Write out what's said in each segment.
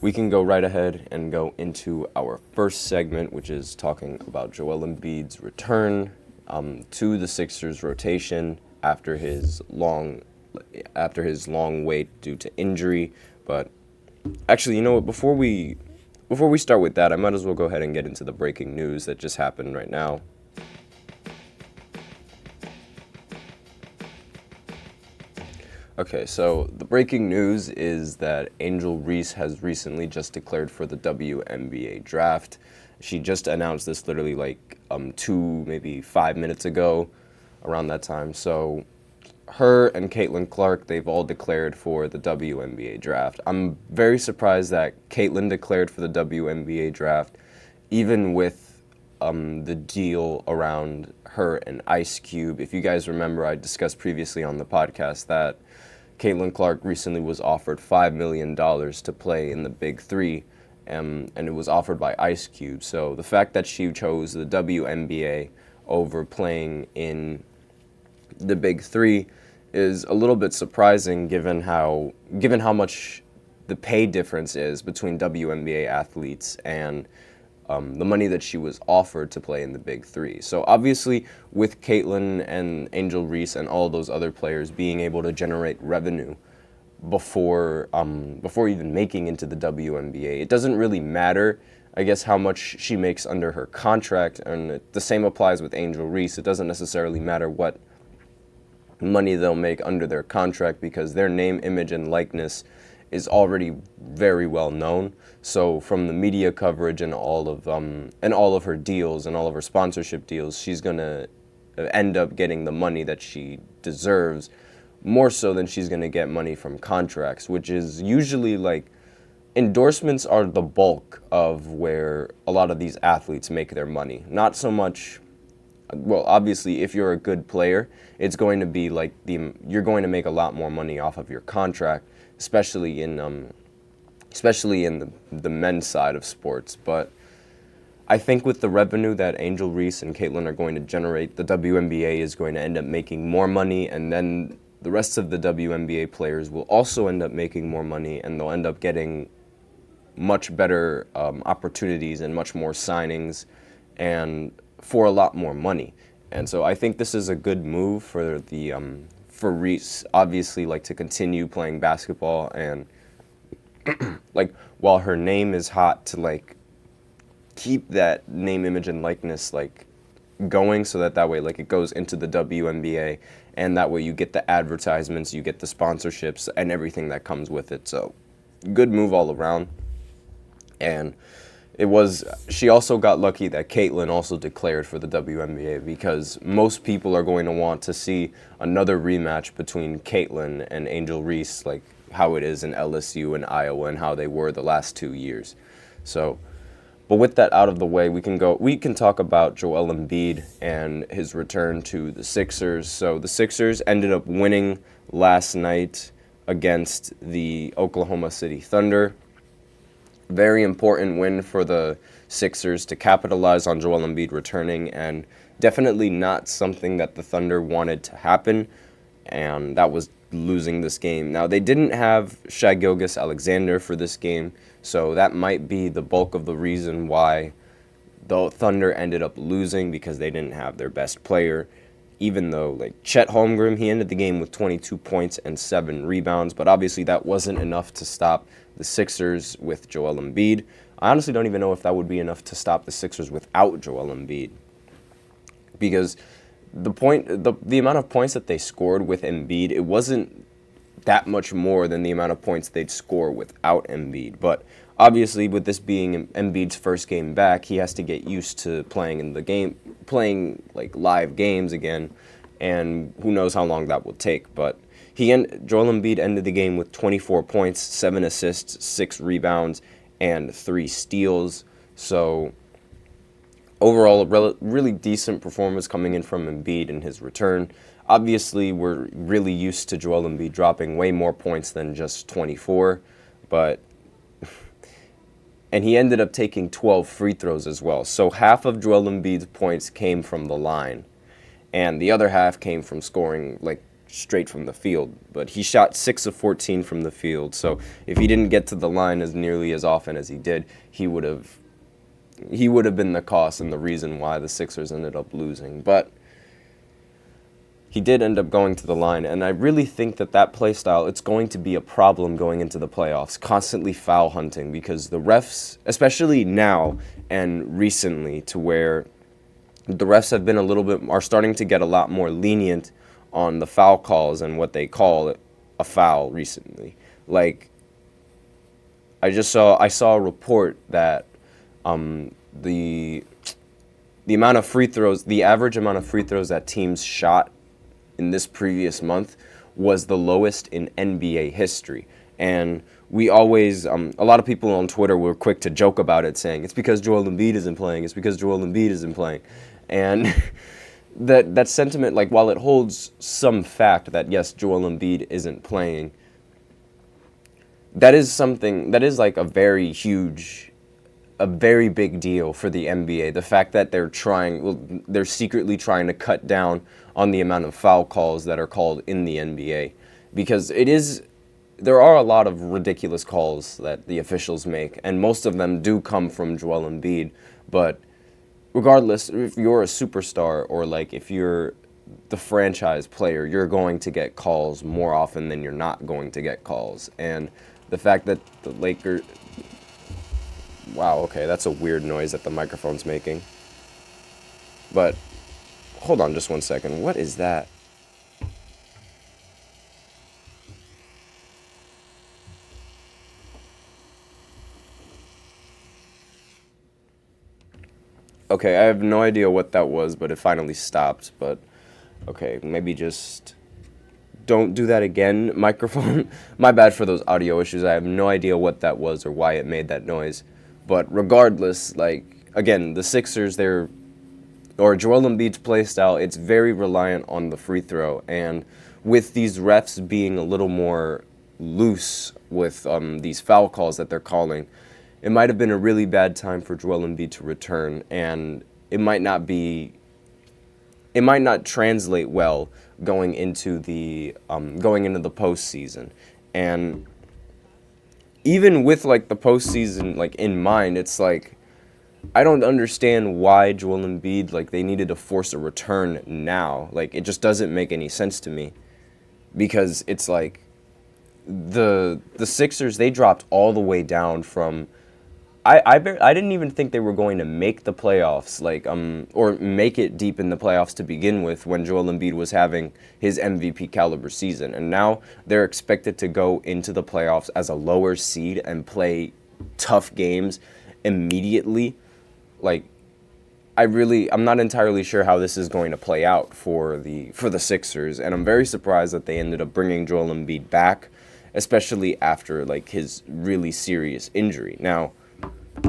we can go right ahead and go into our first segment, which is talking about Joel Embiid's return to the Sixers rotation after his long wait due to injury. But actually, you know what? Before we start with that, I might as well go ahead and get into the breaking news that just happened right now. Okay, so the breaking news is that Angel Reese has recently just declared for the WNBA draft. She just announced this literally like maybe 5 minutes ago, around that time. So her and Caitlin Clark, they've all declared for the WNBA draft. I'm very surprised that Caitlin declared for the WNBA draft, even with the deal around her and Ice Cube. If you guys remember, I discussed previously on the podcast that Caitlin Clark recently was offered $5 million to play in the Big Three, and it was offered by Ice Cube. So the fact that she chose the WNBA over playing in the Big Three is a little bit surprising given how much the pay difference is between WNBA athletes and the money that she was offered to play in the Big Three. So obviously, with Caitlin and Angel Reese and all those other players being able to generate revenue before even making into the WNBA, it doesn't really matter, I guess, how much she makes under her contract, and the same applies with Angel Reese. It doesn't necessarily matter what money they'll make under their contract because their name, image, and likeness is already very well known. So from the media coverage and all of her deals and all of her sponsorship deals, she's gonna end up getting the money that she deserves, more so than she's gonna get money from contracts, which is usually like endorsements are the bulk of where a lot of these athletes make their money. Not so much. Well, obviously, if you're a good player, it's going to be like you're going to make a lot more money off of your contract, especially in the men's side of sports. But I think with the revenue that Angel Reese and Caitlin are going to generate, the WNBA is going to end up making more money, and then the rest of the WNBA players will also end up making more money, and they'll end up getting much better opportunities and much more signings, and for a lot more money. And so I think this is a good move for for Reese, obviously, like, to continue playing basketball, and like, while her name is hot, to like keep that name, image, and likeness like going, so that way like it goes into the WNBA, and that way you get the advertisements, you get the sponsorships, and everything that comes with it. So good move all around. And she also got lucky that Caitlin also declared for the WNBA, because most people are going to want to see another rematch between Caitlin and Angel Reese, like how it is in LSU and Iowa and how they were the last 2 years. So, but with that out of the way, we can talk about Joel Embiid and his return to the Sixers. So the Sixers ended up winning last night against the Oklahoma City Thunder. Very important win for the Sixers to capitalize on Joel Embiid returning, and definitely not something that the Thunder wanted to happen, and that was losing this game. Now, they didn't have Shai Gilgeous-Alexander for this game, so that might be the bulk of the reason why the Thunder ended up losing, because they didn't have their best player. Even though, like, Chet Holmgren, he ended the game with 22 points and 7 rebounds, but obviously that wasn't enough to stop the Sixers with Joel Embiid. I honestly don't even know if that would be enough to stop the Sixers without Joel Embiid, because the amount of points that they scored with Embiid, it wasn't that much more than the amount of points they'd score without Embiid. But obviously, with this being Embiid's first game back, he has to get used to playing like live games again, and who knows how long that will take. But Joel Embiid ended the game with 24 points, 7 assists, 6 rebounds, and 3 steals. So overall, a really decent performance coming in from Embiid in his return. Obviously, we're really used to Joel Embiid dropping way more points than just 24, and he ended up taking 12 free throws as well. So half of Joel Embiid's points came from the line, and the other half came from scoring like straight from the field, but he shot 6 of 14 from the field. So if he didn't get to the line as nearly as often as he did, he would have been the cause and the reason why the Sixers ended up losing. But he did end up going to the line, and I really think that play style, it's going to be a problem going into the playoffs, constantly foul hunting, because the refs, especially now and recently, to where the refs have been are starting to get a lot more lenient on the foul calls and what they call a foul recently. Like, I saw a report that the amount of free throws, the average amount of free throws that teams shot in this previous month was the lowest in NBA history. And we always, a lot of people on Twitter were quick to joke about it, saying, it's because Joel Embiid isn't playing, it's because Joel Embiid isn't playing. And that sentiment, like, while it holds some fact that, yes, Joel Embiid isn't playing, that is like a very big deal for the NBA. The fact that they're secretly trying to cut down on the amount of foul calls that are called in the NBA. Because there are a lot of ridiculous calls that the officials make, and most of them do come from Joel Embiid. But regardless, if you're a superstar or like if you're the franchise player, you're going to get calls more often than you're not going to get calls. And the fact that the Lakers... Wow, okay, that's a weird noise that the microphone's making. But hold on just one second. What is that? Okay, I have no idea what that was, but it finally stopped. But okay, maybe just don't do that again, microphone. My bad for those audio issues. I have no idea what that was or why it made that noise. But regardless, like, again, the Sixers, Joel Embiid's play style, it's very reliant on the free throw. And with these refs being a little more loose with these foul calls that they're calling, it might have been a really bad time for Joel Embiid to return, and it might not translate well going into the postseason. And even with like the postseason like in mind, it's like I don't understand why Joel Embiid, like, they needed to force a return now. Like, it just doesn't make any sense to me, because it's like the Sixers, they dropped all the way down from I didn't even think they were going to make the playoffs, like or make it deep in the playoffs to begin with, when Joel Embiid was having his MVP caliber season. And now they're expected to go into the playoffs as a lower seed and play tough games immediately. Like, I'm not entirely sure how this is going to play out for the Sixers, and I'm very surprised that they ended up bringing Joel Embiid back, especially after like his really serious injury. Now,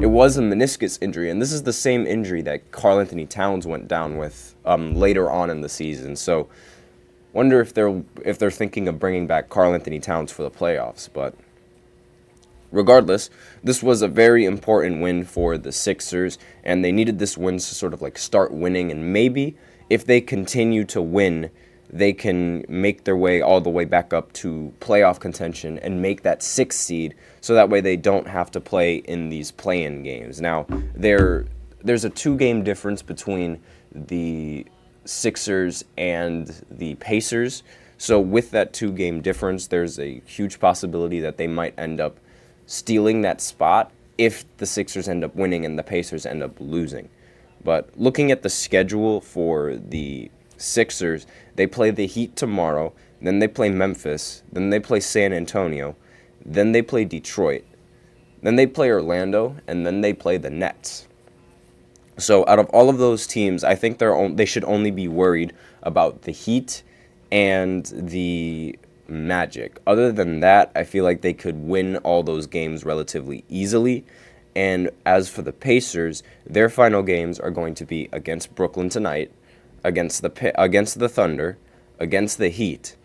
it was a meniscus injury, and this is the same injury that Karl-Anthony Towns went down with later on in the season. So, wonder if they're thinking of bringing back Karl-Anthony Towns for the playoffs. But regardless, this was a very important win for the Sixers, and they needed this win to sort of like start winning, and maybe if they continue to win, they can make their way all the way back up to playoff contention and make that 6th seed, so that way they don't have to play in these play-in games. Now, there's a 2-game difference between the Sixers and the Pacers, so with that 2-game difference, there's a huge possibility that they might end up stealing that spot if the Sixers end up winning and the Pacers end up losing. But looking at the schedule for the Sixers, they play the Heat tomorrow, then they play Memphis, then they play San Antonio, then they play Detroit, then they play Orlando, and then they play the Nets. So out of all of those teams, I think they should only be worried about the Heat and the Magic. Other than that, I feel like they could win all those games relatively easily. And as for the Pacers, their final games are going to be against Brooklyn tonight, against the Thunder, against the Heat,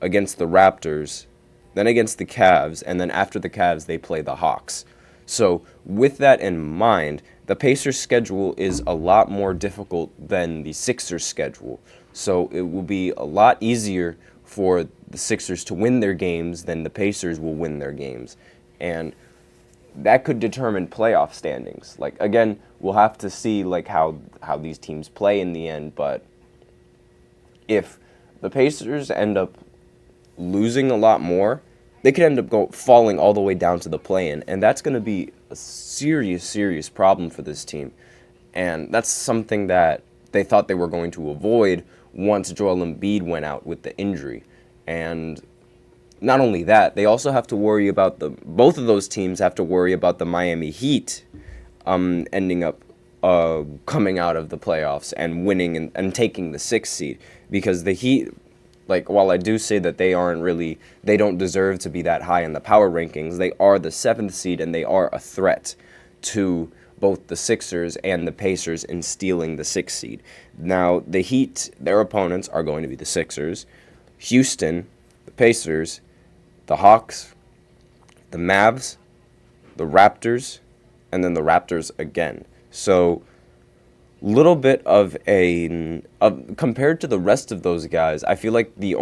against the Raptors, then against the Cavs, and then after the Cavs, they play the Hawks. So with that in mind, the Pacers' schedule is a lot more difficult than the Sixers' schedule. So it will be a lot easier for the Sixers to win their games, then the Pacers will win their games. And that could determine playoff standings. Like, again, we'll have to see like how these teams play in the end, but if the Pacers end up losing a lot more, they could end up falling all the way down to the play-in, and that's going to be a serious problem for this team. And that's something that they thought they were going to avoid once Joel Embiid went out with the injury. And not only that, they also have to worry about both of those teams have to worry about the Miami Heat ending up coming out of the playoffs and winning and taking the 6th seed, because the Heat, like, while I do say that they don't deserve to be that high in the power rankings, they are the 7th seed and they are a threat to both the Sixers and the Pacers in stealing the 6th seed. Now, the Heat, their opponents are going to be the Sixers, Houston, the Pacers, the Hawks, the Mavs, the Raptors, and then the Raptors again. So, little bit of compared to the rest of those guys, I feel like the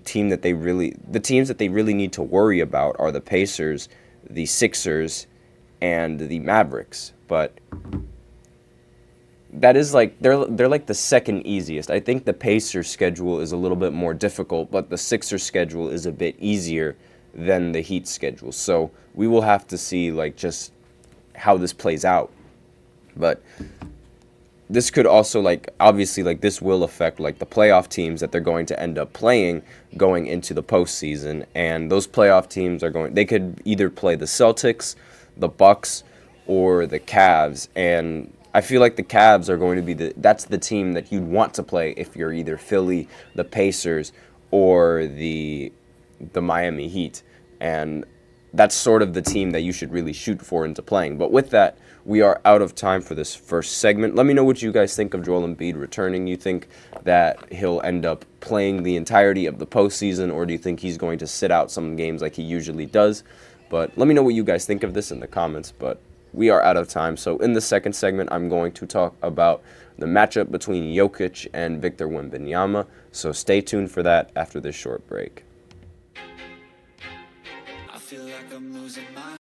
teams that they really need to worry about are the Pacers, the Sixers, and the Mavericks. But that is like they're like the second easiest. I think the Pacers schedule is a little bit more difficult, but the Sixers schedule is a bit easier than the Heat schedule. So we will have to see like just how this plays out. But this could also, like, obviously, like, this will affect, like, the playoff teams that they're going to end up playing going into the postseason. And those playoff teams they could either play the Celtics, the Bucks, or the Cavs. And I feel like the Cavs are going to be that's the team that you'd want to play if you're either Philly, the Pacers, or the Miami Heat. And that's sort of the team that you should really shoot for into playing. But with that, we are out of time for this first segment. Let me know what you guys think of Joel Embiid returning. You think that he'll end up playing the entirety of the postseason, or do you think he's going to sit out some games like he usually does? But let me know what you guys think of this in the comments. But we are out of time. So in the second segment, I'm going to talk about the matchup between Jokic and Victor Wembanyama. So stay tuned for that after this short break. I feel like I'm losing my